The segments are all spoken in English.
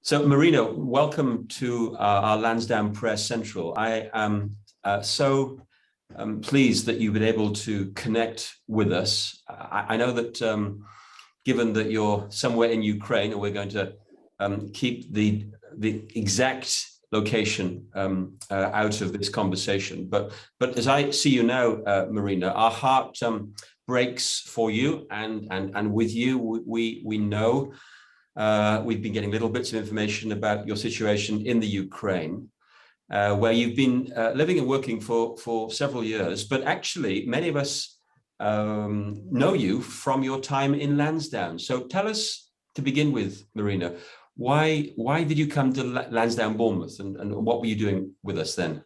So, Marina, welcome to our Lansdowne Press Central. I am so pleased that you've been able to connect with us. I know that given that you're somewhere in Ukraine, and we're going to keep the exact location out of this conversation, but as I see you now, Marina, our heart breaks for you, and with you, we know. We've been getting little bits of information about your situation in the Ukraine, where you've been living and working for several years, but actually many of us know you from your time in Lansdowne. So tell us, to begin with, Marina, why did you come to Lansdowne, Bournemouth, and what were you doing with us then?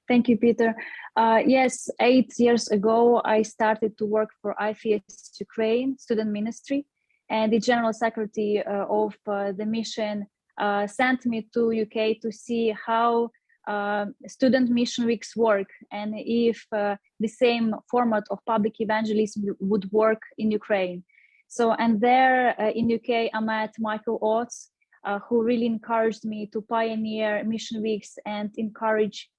Thank you, Peter. Yes, 8 years ago, I started to work for IFES Ukraine Student Ministry, and the General Secretary of the mission sent me to UK to see how student mission weeks work, and if the same format of public evangelism would work in Ukraine. So, and there in UK, I met Michael Oates, who really encouraged me to pioneer mission weeks and encourage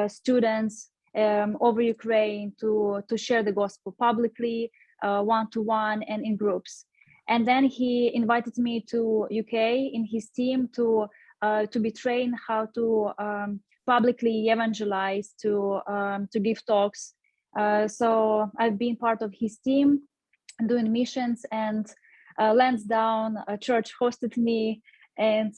students over Ukraine to share the gospel publicly, one-to-one and in groups. And then he invited me to UK in his team to be trained how to publicly evangelize, to give talks. So I've been part of his team doing missions, and Lansdowne church hosted me. And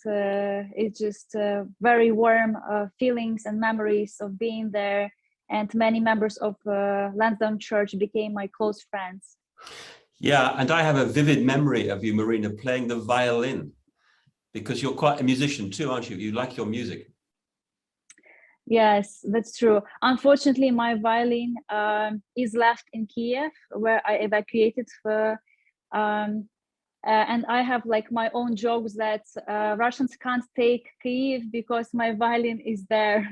it's just very warm feelings and memories of being there. And many members of Lansdowne Church became my close friends. Yeah, and I have a vivid memory of you, Marina, playing the violin, because you're quite a musician too, aren't you? You like your music. Yes, that's true. Unfortunately, my violin is left in Kiev, where I evacuated for. And I have like my own jokes that Russians can't take Kyiv because my violin is there,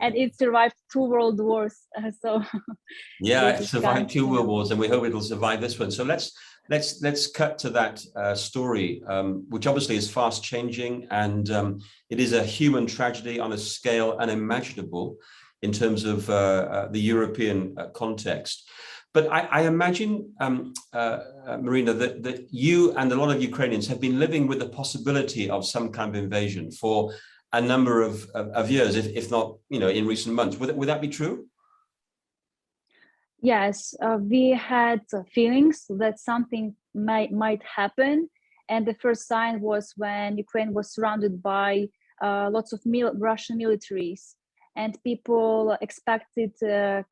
and it survived 2 world wars. So yeah, it survived 2 world wars, and we hope it'll survive this one. So let's cut to that story, which obviously is fast changing, and it is a human tragedy on a scale unimaginable in terms of the European context. But I imagine, Marina, that you and a lot of Ukrainians have been living with the possibility of some kind of invasion for a number of years, if not, in recent months. Would that be true? Yes, we had feelings that something might happen. And the first sign was when Ukraine was surrounded by lots of Russian militaries. And people expected any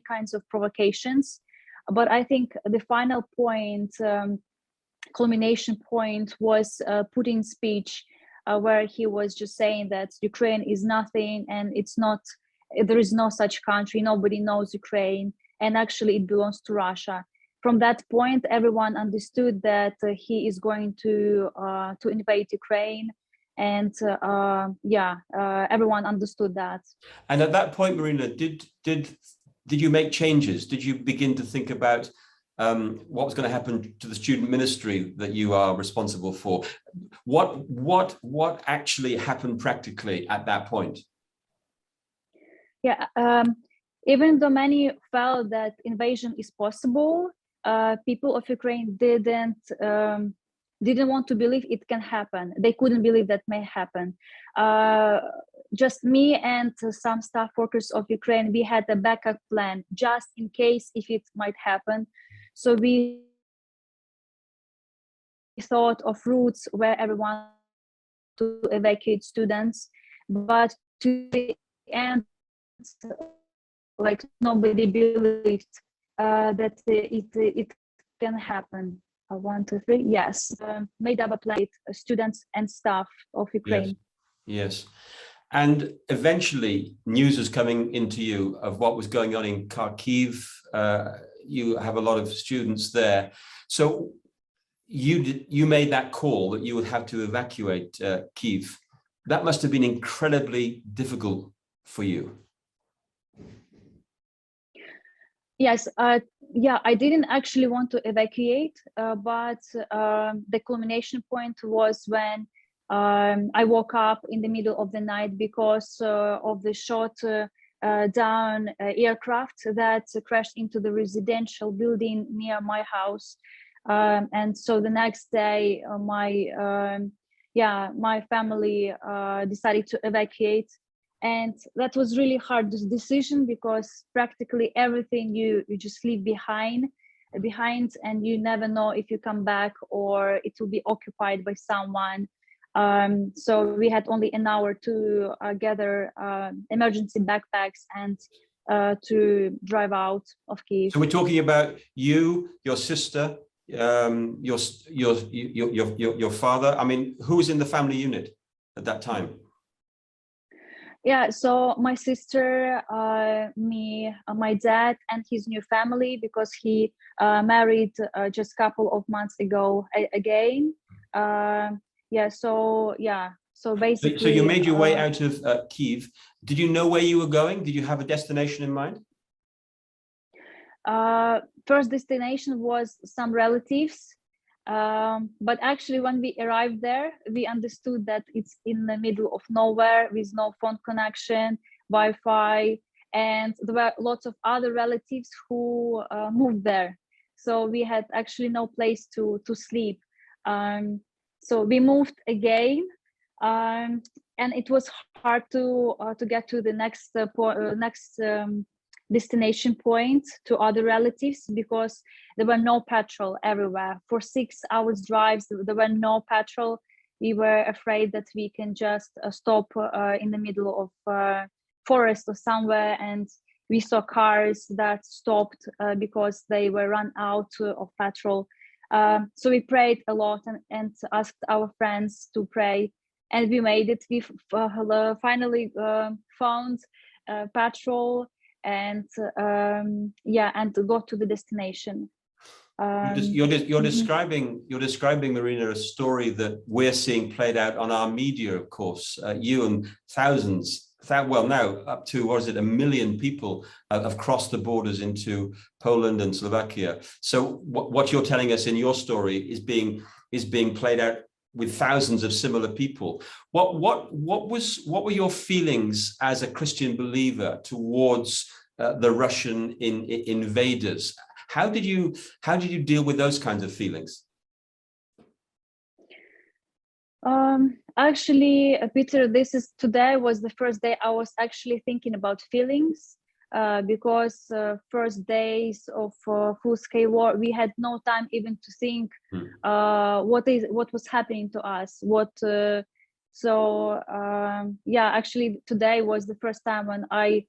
kinds of provocations. But I think the final point, culmination point, was Putin's speech, where he was just saying that Ukraine is nothing, and there is no such country, nobody knows Ukraine, and actually it belongs to Russia. From that point, everyone understood that he is going to invade Ukraine. And everyone understood that. And at that point, Marina, did you make changes? Did you begin to think about what was going to happen to the student ministry that you are responsible for? What actually happened practically at that point? Yeah, even though many felt that invasion is possible, people of Ukraine didn't want to believe it can happen. They couldn't believe that may happen. Just me and some staff workers of Ukraine, we had a backup plan just in case if it might happen. So we thought of routes where everyone to evacuate students, but to the end, like nobody believed that it can happen. 1, 2, 3. Yes, made up a plan with students and staff of Ukraine. Yes. And eventually, news was coming into you of what was going on in Kharkiv. You have a lot of students there, so you made that call that you would have to evacuate Kyiv. That must have been incredibly difficult for you. Yes, yeah, I didn't actually want to evacuate, but the culmination point was when I woke up in the middle of the night because of the shot down aircraft that crashed into the residential building near my house. And so the next day, my family decided to evacuate. And that was really hard decision because practically everything you just leave behind, and you never know if you come back or it will be occupied by someone. So we had only an hour to gather emergency backpacks and to drive out of Kyiv. So we're talking about you, your sister, your father. I mean, who was in the family unit at that time? Yeah, so my sister, me, my dad, and his new family, because he married just a couple of months ago again. So basically. So you made your way out of Kyiv. Did you know where you were going? Did you have a destination in mind? First destination was some relatives. But actually, when we arrived there, we understood that it's in the middle of nowhere with no phone connection, Wi-Fi, and there were lots of other relatives who moved there. So we had actually no place to sleep. So we moved again, and it was hard to get to the next destination point to other relatives because there were no petrol everywhere. For 6 hours drives, there were no petrol. We were afraid that we can just stop in the middle of forest or somewhere, and we saw cars that stopped because they were run out of petrol. So we prayed a lot and asked our friends to pray, and we made it. We finally found petrol and got to the destination. You're describing, Marina, a story that we're seeing played out on our media, of course. You and thousands, now up to, what is it, 1 million people have crossed the borders into Poland and Slovakia. So what you're telling us in your story is being played out with thousands of similar people. What were your feelings as a Christian believer towards the Russian invaders? How did you deal with those kinds of feelings? Actually, Peter, today was the first day I was actually thinking about feelings. Because first days of full-scale war, we had no time even to think what was happening to us. Actually, today was the first time when I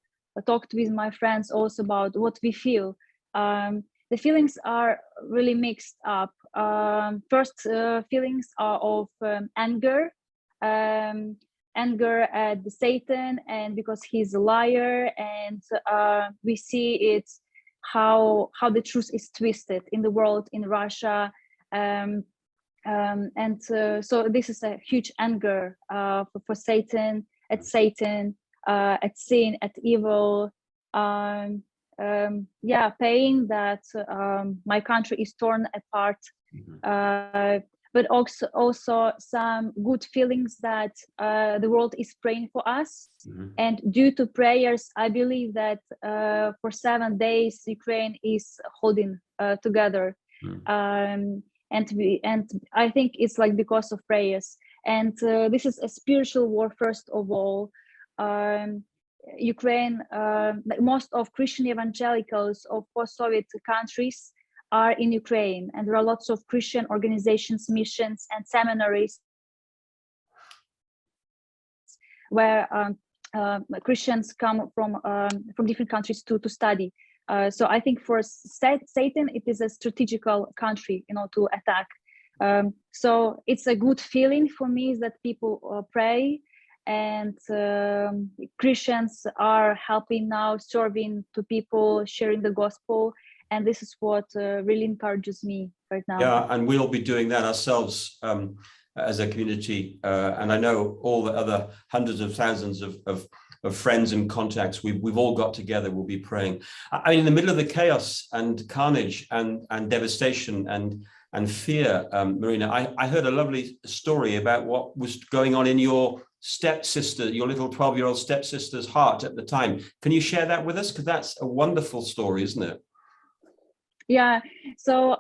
talked with my friends also about what we feel. The feelings are really mixed up. First feelings are of anger. Anger at Satan, and because he's a liar, and we see it how the truth is twisted in the world, in Russia, so this is a huge anger for Satan, at sin, at evil. Pain that my country is torn apart. But also some good feelings that the world is praying for us. And due to prayers, I believe that for 7 days Ukraine is holding together. And I think it's like because of prayers. And this is a spiritual war, first of all. Ukraine, most of Christian evangelicals of post-Soviet countries are in Ukraine, and there are lots of Christian organizations, missions, and seminaries where Christians come from different countries to study. So I think for Satan, it is a strategical country, to attack. So it's a good feeling for me that people pray, and Christians are helping now, serving to people, sharing the gospel. And this is what really encourages me right now. Yeah, and we'll be doing that ourselves as a community. And I know all the other hundreds of thousands of of friends and contacts, we've all got together. We'll be praying. I mean, in the middle of the chaos and carnage and devastation and fear, Marina, I heard a lovely story about what was going on in your stepsister, your little 12-year-old stepsister's heart at the time. Can you share that with us? Because that's a wonderful story, isn't it? Yeah, so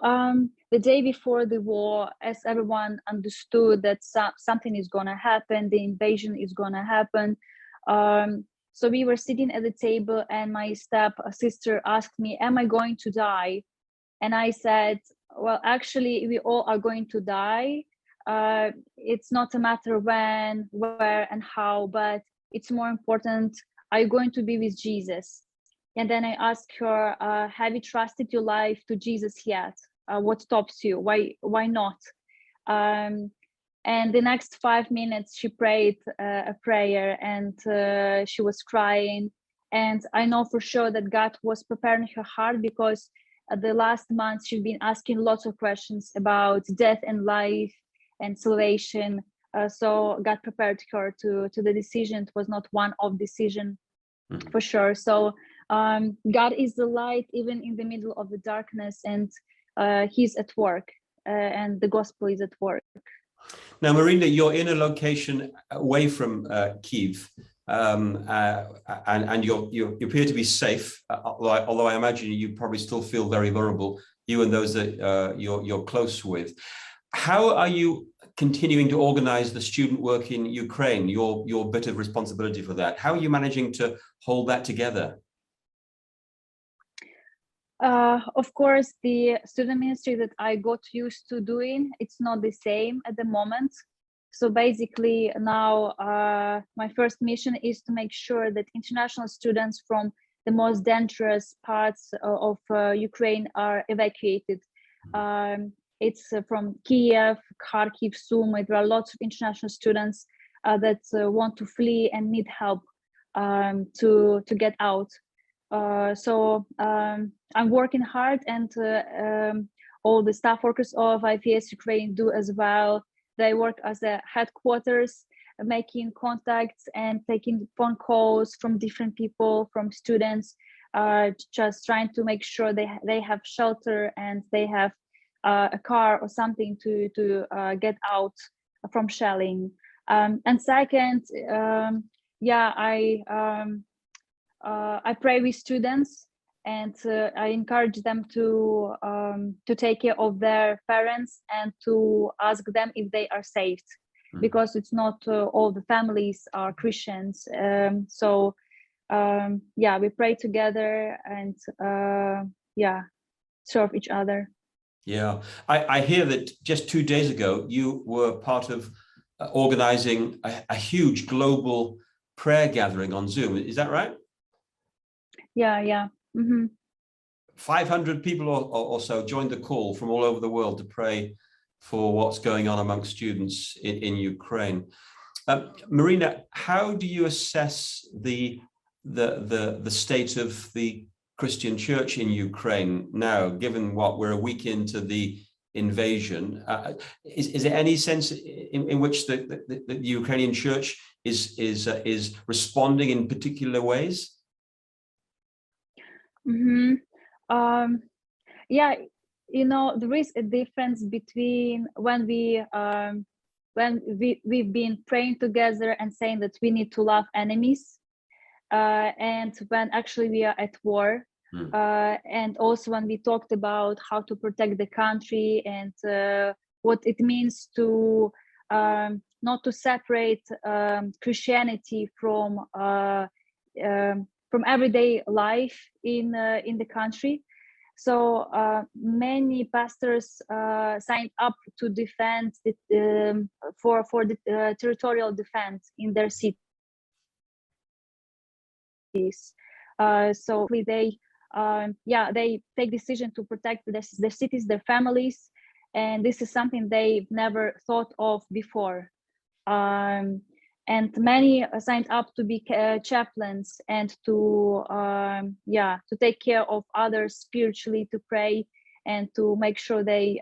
the day before the war, as everyone understood that something is going to happen, the invasion is going to happen. So we were sitting at the table and my step sister asked me, am I going to die? And I said, well, actually, we all are going to die. It's not a matter when, where, and how, but it's more important, are you going to be with Jesus? And then I asked her, have you trusted your life to Jesus yet? What stops you? Why not? And the next 5 minutes, she prayed a prayer and she was crying. And I know for sure that God was preparing her heart, because the last month she'd been asking lots of questions about death and life and salvation. So God prepared her to the decision. It was not one-off decision, for sure. So God is the light even in the middle of the darkness, and he's at work, and the gospel is at work. Now, Marina, you're in a location away from Kyiv, and you appear to be safe, although I imagine you probably still feel very vulnerable, you and those that you're close with. How are you continuing to organize the student work in Ukraine, your bit of responsibility for that? How are you managing to hold that together? Of course, the student ministry that I got used to doing, it's not the same at the moment. So basically now my first mission is to make sure that international students from the most dangerous parts of Ukraine are evacuated. It's from Kiev, Kharkiv, Sumy. There are lots of international students that want to flee and need help to get out. So I'm working hard, and all the staff workers of IFES Ukraine do as well. They work as a headquarters, making contacts and taking phone calls from different people, from students, just trying to make sure they have shelter and they have a car or something to get out from shelling. And second, I pray with students, and I encourage them to take care of their parents and to ask them if they are saved, because it's not all the families are Christians. We pray together and serve each other. Yeah, I hear that just 2 days ago you were part of organizing a huge global prayer gathering on Zoom. Is that right? Yeah. Mm-hmm. 500 people or so joined the call from all over the world to pray for what's going on amongst students in Ukraine. Marina, how do you assess the state of the Christian church in Ukraine now, given what we're a week into the invasion? Is there any sense in which the Ukrainian church is responding in particular ways? Mm-hmm. There is a difference between when we've been praying together and saying that we need to love enemies, and when actually we are at war. And also when we talked about how to protect the country and what it means to not to separate Christianity from everyday life in the country. So many pastors signed up to defend for the territorial defense in their cities. So they take decision to protect their cities, their families, and this is something they've never thought of before. And many signed up to be chaplains and to take care of others spiritually, to pray and to make sure they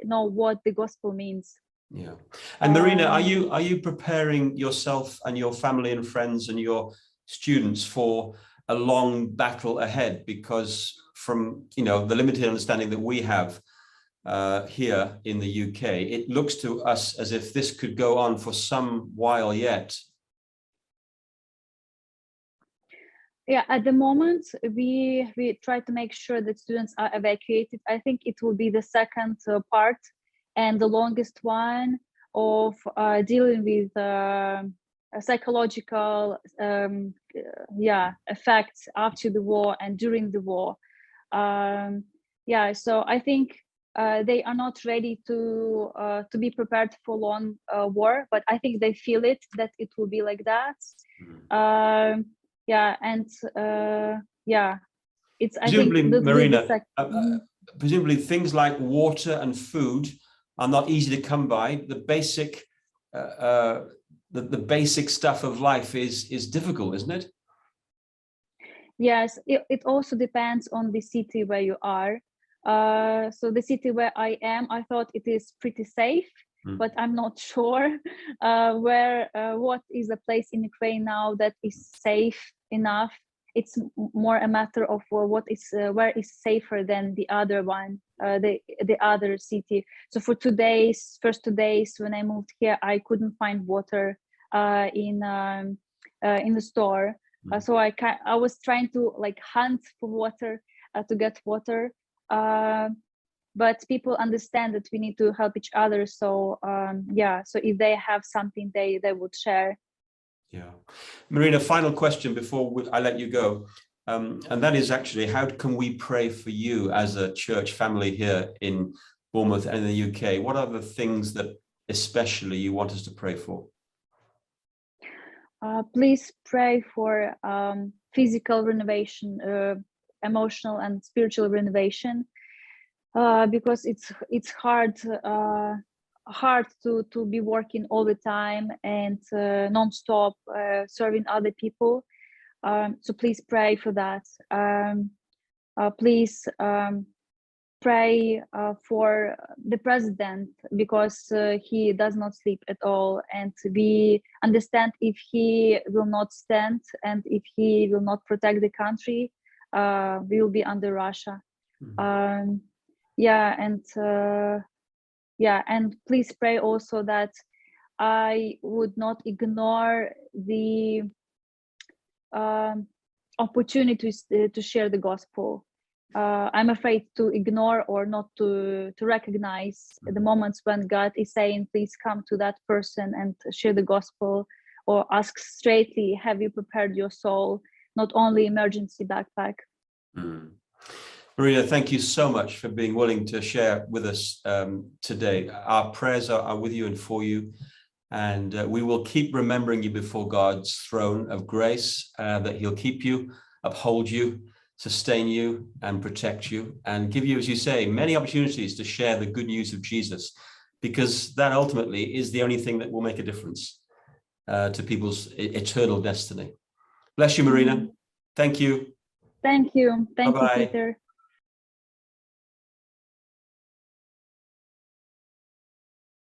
know what the gospel means. Yeah. And Marina, are you preparing yourself and your family and friends and your students for a long battle ahead? Because from, you know, the limited understanding that we have here in the UK, it looks to us as if this could go on for some while yet. Yeah, at the moment, we try to make sure that students are evacuated. I think it will be the second part and the longest one of dealing with psychological effects after the war and during the war. So I think they are not ready to be prepared for long war, but I think they feel it, that it will be like that. It's, I think, Presumably, Marina, Mhm. presumably things like water and food are not easy to come by. The basic the basic stuff of life is difficult, isn't it? Yes, it also depends on the city where you are. So the city where I am, I thought it is pretty safe, but I'm not sure what is a place in Ukraine now that is safe enough. It's more a matter of where is safer than the other one, the other city. So for first 2 days when I moved here, I couldn't find water in the store. So I was trying to like hunt for water to get water, but people understand that we need to help each other. So so if they have something, they would share. Yeah, Marina, final question before I let you go, and that is actually, how can we pray for you as a church family here in Bournemouth and in the UK? What are the things that especially you want us to pray for? Please pray for physical renovation, emotional and spiritual renovation, because it's hard to be working all the time and non-stop serving other people. So please pray for that. Please pray for the president, because he does not sleep at all, and we understand if he will not stand and if he will not protect the country, we will be under Russia. And please pray also that I would not ignore the opportunities to share the gospel. I'm afraid to ignore or not to recognize the moments when God is saying, please come to that person and share the gospel, or ask straightly, have you prepared your soul, not only emergency backpack. Marina, thank you so much for being willing to share with us today. Our prayers are with you and for you, and we will keep remembering you before God's throne of grace, that he'll keep you, uphold you, sustain you, and protect you, and give you, as you say, many opportunities to share the good news of Jesus, because that ultimately is the only thing that will make a difference to people's eternal destiny. Bless you, Marina. Thank you. Thank you. Thank you, Bye-bye. Peter.